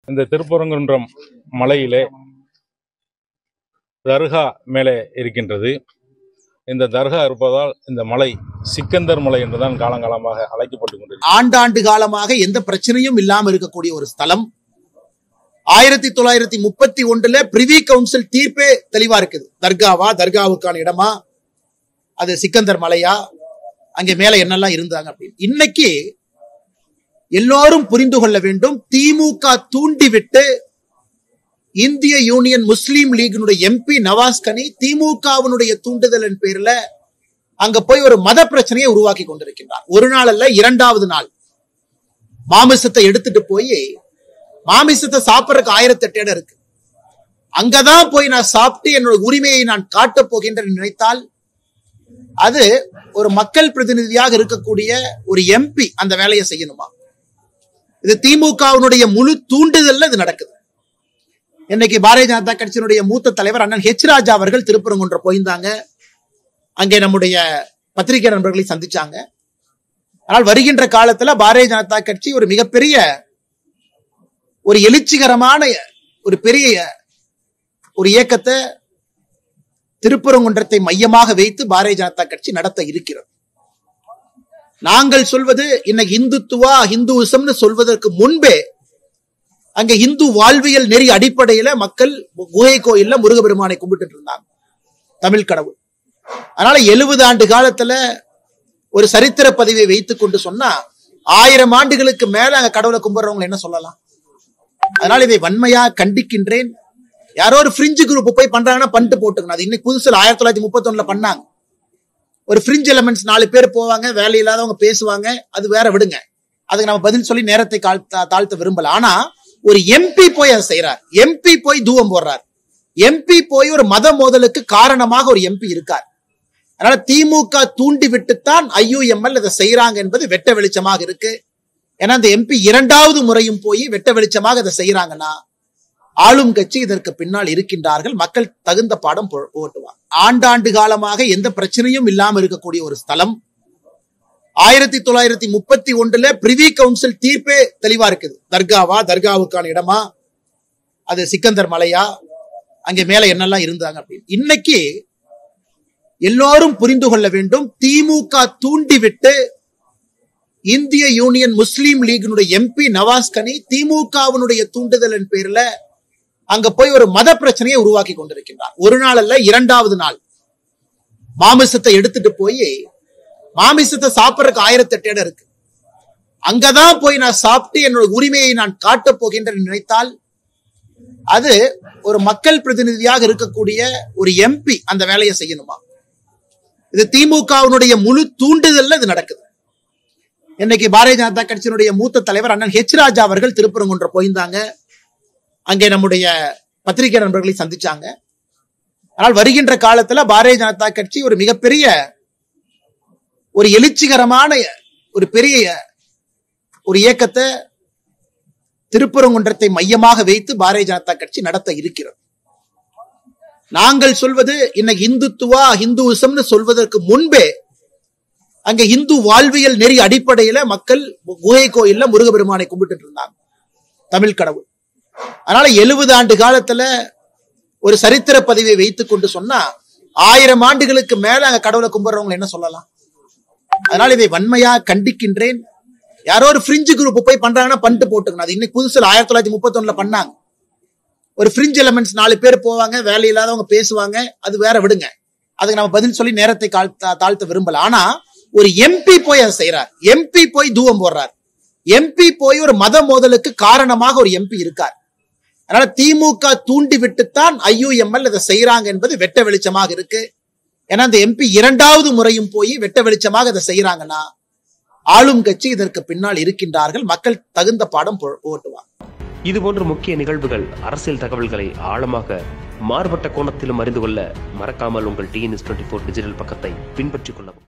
இந்த திருப்பரங்குன்றம் மலையிலே தர்கா மேலே இருக்கின்றது. இந்த தர்கா இருப்பதால் இந்த மலை சிக்கந்தர் மலை என்றுதான் காலங்காலமாக அழைக்கப்பட்டு கொண்டிருக்கிறது. ஆண்டாண்டு காலமாக எந்த பிரச்சனையும் இல்லாமல் இருக்கக்கூடிய ஒரு ஸ்தலம். 1931 பிரிவி கவுன்சில் தீர்ப்பே தெளிவா இருக்குது. தர்காவா, தர்காவுக்கான இடமா, அது சிக்கந்தர் மலையா, அங்கே மேல என்னெல்லாம் இருந்தாங்க அப்படின்னு. இன்னைக்கு எல்லோரும் புரிந்து கொள்ள வேண்டும், திமுக தூண்டிவிட்டு இந்திய யூனியன் முஸ்லீம் லீகினுடைய எம்பி நவாஸ் கனி திமுகவினுடைய தூண்டுதலின் பேர்ல அங்க போய் ஒரு மத பிரச்சனையை உருவாக்கி கொண்டிருக்கின்றார். ஒரு நாள் அல்ல, இரண்டாவது நாள் மாமிசத்தை எடுத்துட்டு போய் மாமிசத்தை சாப்பிடறதுக்கு 1008 இடம் இருக்கு. அங்கதான் போய் நான் சாப்பிட்டு என்னோட உரிமையை நான் காட்டப் போகின்றேன் நினைத்தால் அது ஒரு மக்கள் பிரதிநிதியாக இருக்கக்கூடிய ஒரு எம்பி அந்த வேலையை செய்யணுமா? இது திமுகவினுடைய முழு தூண்டுதல்ல இது நடக்குது. இன்னைக்கு பாரதிய ஜனதா கட்சியினுடைய மூத்த தலைவர் அண்ணன் ஹெச் ராஜா அவர்கள் திருப்பரங்குன்றம் போயிருந்தாங்க. அங்கே நம்முடைய பத்திரிகை நண்பர்களை சந்திச்சாங்க. ஆனால் வருகின்ற காலத்துல பாரதிய ஜனதா கட்சி ஒரு மிகப்பெரிய ஒரு எழுச்சிகரமான ஒரு பெரிய ஒரு இயக்கத்தை திருப்பரங்குன்றத்தை மையமாக வைத்து பாரதிய ஜனதா கட்சி நடத்த இருக்கிறது. நாங்கள் சொல்வது இன்னைக்கு இந்துத்துவா ஹிந்துவிசம்னு சொல்வதற்கு முன்பே அங்க இந்து வாழ்வியல் நெறி அடிப்படையில மக்கள் குகை கோயில்ல முருகபெருமானை கும்பிட்டு இருந்தாங்க, தமிழ் கடவுள். அதனால 70 ஆண்டு காலத்துல ஒரு சரித்திர பதிவை வைத்துக் கொண்டு சொன்னா 1000 ஆண்டுகளுக்கு மேல அங்க கடவுளை கும்பிடுறவங்க என்ன சொல்லலாம்? அதனால இதை வன்மையா கண்டிக்கின்றேன். யாரோ ஒரு ஃப்ரிஞ்சு குரூப் போய் பண்றாங்கன்னா பண்ணிட்டு போட்டுக்கணும். அது இன்னைக்கு புதுசுல 1931 பண்ணாங்க. ஒரு ஃப்ரிஞ்ச் எலிமெண்ட்ஸ் 4 பேர் போவாங்க, வேலை இல்லாதவங்க பேசுவாங்க, அது வேற விடுங்க. அதுக்கு நம்ம பதில் சொல்லி நேரத்தை தாழ்த்த விரும்பல. ஆனா ஒரு எம்பி போய் அதை செய்யறார், எம்பி போய் தூவம் போடுறார், எம்பி போய் ஒரு மத மோதலுக்கு காரணமாக ஒரு எம்பி இருக்கார். அதனால திமுக தூண்டி விட்டுத்தான் IUML இதை செய்யறாங்க என்பது வெட்ட வெளிச்சமாக இருக்கு. ஏன்னா அந்த எம்பி 2வது முறையும் போய் வெட்ட வெளிச்சமாக இதை செய்யறாங்கன்னா ஆளும் கட்சி இதற்கு பின்னால் இருக்கின்றார்கள். மக்கள் தகுந்த பாடம் போட்டுவாங்க. ஆண்டாண்டு காலமாக எந்த பிரச்சனையும் இல்லாமல் இருக்கக்கூடிய ஒரு ஸ்தலம். 1931 பிரிவி கவுன்சில் தீர்ப்பே தெளிவா இருக்குது. தர்காவா, தர்காவுக்கான இடமா, அது சிக்கந்தர் மலையா, அங்கே மேல என்னெல்லாம் இருந்தாங்க அப்படின்னு. இன்னைக்கு எல்லோரும் புரிந்து கொள்ள வேண்டும், திமுக தூண்டிவிட்டு இந்திய யூனியன் முஸ்லீம் லீகினுடைய எம்பி நவாஸ் கனி திமுகவினுடைய தூண்டுதலின் பேர்ல அங்க போய் ஒரு மத பிரச்சனையை உருவாக்கி கொண்டிருக்கின்றார். ஒரு நாள் அல்ல, இரண்டாவது நாள் மாமிசத்தை எடுத்துட்டு போய் மாமிசத்தை சாப்பிடறதுக்கு 1008 இடம் இருக்கு. அங்கதான் போய் நான் சாப்பிட்டு என்னோட உரிமையை நான் காட்டப் போகின்றேன் நினைத்தால் அது ஒரு மக்கள் பிரதிநிதியாக இருக்கக்கூடிய ஒரு எம்பி அந்த வேலையை செய்யணுமா? இது திமுகவினுடைய முழு தூண்டுதல்ல இது நடக்குது. இன்னைக்கு பாரதிய ஜனதா கட்சியினுடைய மூத்த தலைவர் அண்ணன் ஹெச் ராஜா அவர்கள் திருப்பரங்குன்றம் போயிருந்தாங்க. அங்கே நம்முடைய பத்திரிகை நண்பர்களை சந்திச்சாங்க. ஆனால் வருகின்ற காலத்துல பாரதிய ஜனதா கட்சி ஒரு மிகப்பெரிய ஒரு எழுச்சிகரமான ஒரு பெரிய ஒரு இயக்கத்தை திருப்பரங்குன்றத்தை மையமாக வைத்து பாரதிய ஜனதா கட்சி நடத்த இருக்கிறது. நாங்கள் சொல்வது இன்னைக்கு இந்துத்துவா ஹிந்துவிசம்னு சொல்வதற்கு முன்பே அங்க இந்து வாழ்வியல் நெறி அடிப்படையில மக்கள் குகை கோயில்ல முருகபெருமானை கும்பிட்டு இருந்தாங்க, தமிழ் கடவுள். அதனால 70 ஆண்டு காலத்துல ஒரு சரித்திர பதிவை வைத்துக் கொண்டு சொன்னா 1000 ஆண்டுகளுக்கு மேல அங்க கடவுளை கும்பிடுறவங்க என்ன சொல்லலாம்? அதனால இதை வன்மையா கண்டிக்கின்றேன். யாரோ ஒரு ஃப்ரிஞ்சு குரூப் போய் பண்றாங்கன்னா பண்ணிட்டு போட்டுக்கணும். அது இன்னைக்கு புதுசுல 1931 பண்ணாங்க. ஒரு ஃப்ரிஞ்ச் எலிமெண்ட்ஸ் 4 பேர் போவாங்க, வேலை இல்லாதவங்க பேசுவாங்க, அது வேற விடுங்க. அதுக்கு நம்ம பதில் சொல்லி நேரத்தை தாழ்த்த விரும்பல. ஆனா ஒரு எம்பி போய் அதை செய்யறார், எம்பி போய் தூவம் போடுறார், எம்பி போய் ஒரு மத மோதலுக்கு காரணமாக ஒரு எம்பி இருக்கார். அதனால திமுக தூண்டி விட்டுத்தான் IUML இதை செய்யறாங்க என்பது வெட்ட வெளிச்சமாக இருக்கு. ஏன்னா அந்த எம்பி 2வது முறையும் போய் வெட்ட வெளிச்சமாக இதை செய்யறாங்கன்னா ஆளும் கட்சி இதற்கு பின்னால் இருக்கின்றார்கள். மக்கள் தகுந்த பாடம் போட்டுவாங்க. இதுபோன்ற முக்கிய நிகழ்வுகள், அரசியல் தகவல்களை ஆழமாக மாறுபட்ட கோணத்திலும் அறிந்து கொள்ள மறக்காமல் உங்கள் TNS24 டிஜிட்டல் பக்கத்தை பின்பற்றிக் கொள்ளவும்.